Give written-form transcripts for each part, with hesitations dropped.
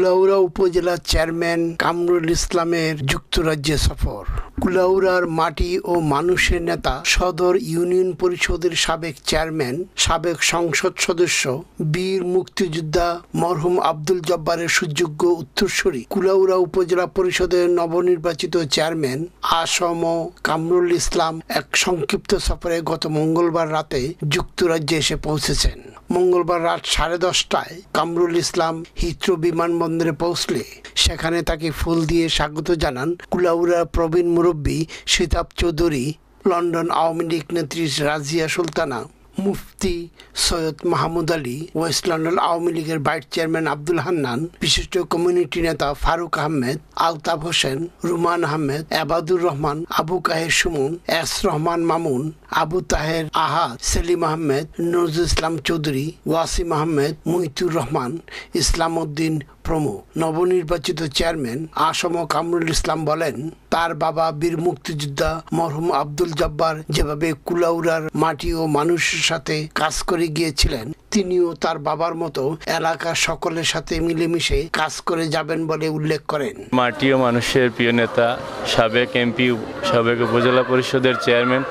কুলাউড়া উপজেলা চেয়ারম্যান কামরুল ইসলামের যুক্তরাজ্যে সফর। কুলাউড়ার মাটি ও মানুষের নেতা, সদর ইউনিয়ন পরিষদের সাবেক চেয়ারম্যান, সাবেক সংসদ সদস্য, বীর মুক্তিযোদ্ধা মরহুম আব্দুল জব্বারের সুযোগ্য উত্তরসূরি কুলাউড়া উপজেলা পরিষদের নবনির্বাচিত চেয়ারম্যান আসম কামরুল ইসলাম এক সংক্ষিপ্ত সফরে গত মঙ্গলবার রাতে যুক্তরাজ্যে এসে পৌঁছেছেন। মঙ্গলবার রাত 10:30টায় কামরুল ইসলাম হিথ্রো বিমানবন্দরে পৌঁছলে সেখানে তাকে ফুল দিয়ে স্বাগত জানান কুলাউড়ার প্রবীণ মুরব্বী সিতাব চৌধুরী, লন্ডন আওয়ামী লীগ নেত্রী রাজিয়া সুলতানা, মুফতি সৈয়দ মাহমুদ আলী, ওয়েস্ট লন্ডন আওয়ামী লীগের ভাইস চেয়ারম্যান আব্দুল হান্নান, বিশিষ্ট কমিউনিটি নেতা ফারুক আহমেদ, আলতাফ হোসেন, রুমান আহমেদ, আবাদুর রহমান, আবু কাহের সুমন, এস রহমান মামুন, আবু তাহের আহাদ, সেলিম আহমেদ, নজরুল ইসলাম চৌধুরী, ওয়াসিম আহমেদ, মুহিতুর রহমান, ইসলাম উদ্দিন প্রমুখ। নবনির্বাচিত চেয়ারম্যান আসম কামরুল ইসলাম বলেন, তার বাবা বীর মুক্তিযোদ্ধা মরহুম আব্দুল জব্বার যেভাবে কুলাউড়ার মাটি ও মানুষের সাথে কাজ করে গিয়েছিলেন, তিনিও তার বাবার মতো এলাকার সকলের সাথে মিলেমিশে কাজ করে যাবেন বলে উল্লেখ করেন। মাটি ও মানুষের প্রিয় নেতা, সাবেক এমপি, সাবেক উপজেলা পরিষদের চেয়ারম্যান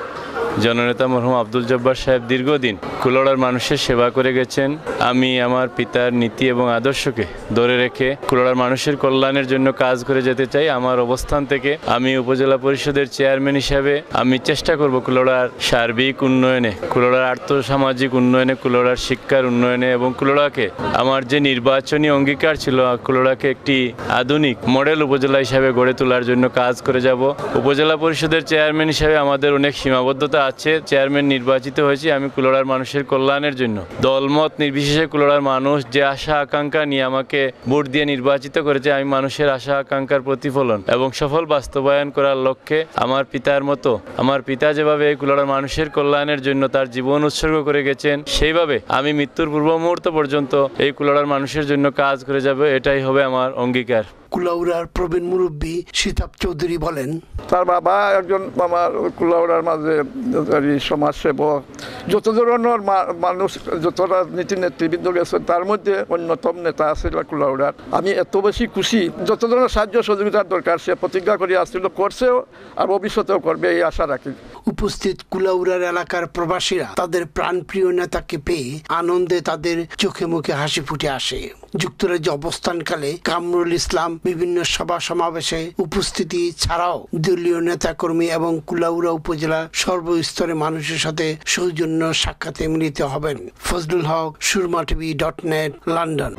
জননেতা মরহুম আব্দুল জব্বার সাহেব দীর্ঘদিন কুলাউড়ার মানুষের সেবা করে গেছেন। আমি আমার পিতার নীতি এবং আদর্শকে ধরে রেখে কুলাউড়ার মানুষের কল্যাণের জন্য কাজ করে যেতে চাই। আমার অবস্থান থেকে আমি উপজেলা পরিষদের চেয়ারম্যান হিসাবে আমি চেষ্টা করব কুলাউড়ার সার্বিক উন্নয়নে, কুলাউড়ার আর্থসামাজিক উন্নয়নে, কুলাউড়ার শিক্ষার উন্নয়নে এবং কুলাউড়াকে আমার যে নির্বাচনী অঙ্গীকার ছিল কুলাউড়াকে একটি আধুনিক মডেল উপজেলা হিসাবে গড়ে তোলার জন্য কাজ করে যাব। উপজেলা পরিষদের চেয়ারম্যান হিসাবে আমাদের অনেক সীমাবদ্ধতা আছে। চেয়ারম্যান নির্বাচিত হয়েছি আমি কুলাউড়ার মানুষের কল্যাণের জন্য। দলমত নির্বিশেষে কুলাউড়ার মানুষ যে আশা আকাঙ্ক্ষা নিয়ে আমাকে ভোট দিয়ে নির্বাচিত করেছে, আমি মানুষের আশা আকাঙ্ক্ষার প্রতিফলন এবং সফল বাস্তবায়ন করার লক্ষ্যে আমার পিতার মতো, আমার পিতা যেভাবে এই কুলাউড়ার মানুষের কল্যাণের জন্য তার জীবন উৎসর্গ করে গেছেন, সেইভাবে আমি মৃত্যুর পূর্ব মুহূর্ত পর্যন্ত এই কুলাউড়ার মানুষের জন্য কাজ করে যাব। এটাই হবে আমার অঙ্গীকার। কুলাউড়ার প্রবীণ মুরব্বী সিতাব চৌধুরী বলেন, তার বাবা একজন আমার কুলাউড়ার মাঝে সমাজসেবক, যত ধরনের মানুষ, যত রাজনীতি নেতৃবৃন্দ গেছেন তার মধ্যে অন্যতম নেতা আছিল কুলাউড়ার। আমি এত বেশি খুশি, যত ধরনের সাহায্য সহযোগিতার দরকার সে প্রতিজ্ঞা করে আসছিল, করছেও আর ভবিষ্যতেও করবে, এই আশা রাখি। উপস্থিত কুলাউড়ার এলাকার প্রবাসীরা তাদের প্রাণপ্রিয় নেতাকে পেয়ে আনন্দে তাদের চোখে মুখে হাসি ফুটে আসে। যুক্তরাজ্যে অবস্থানকালে কামরুল ইসলাম বিভিন্ন সভা সমাবেশে উপস্থিতি ছাড়াও দলীয় নেতাকর্মী এবং কুলাউড়া উপজেলা সর্বস্তরের মানুষের সাথে সৌজন্য সাক্ষাতে মিলিত হবেন। ফজলুল হক, সুরমা টিভি.net, লন্ডন।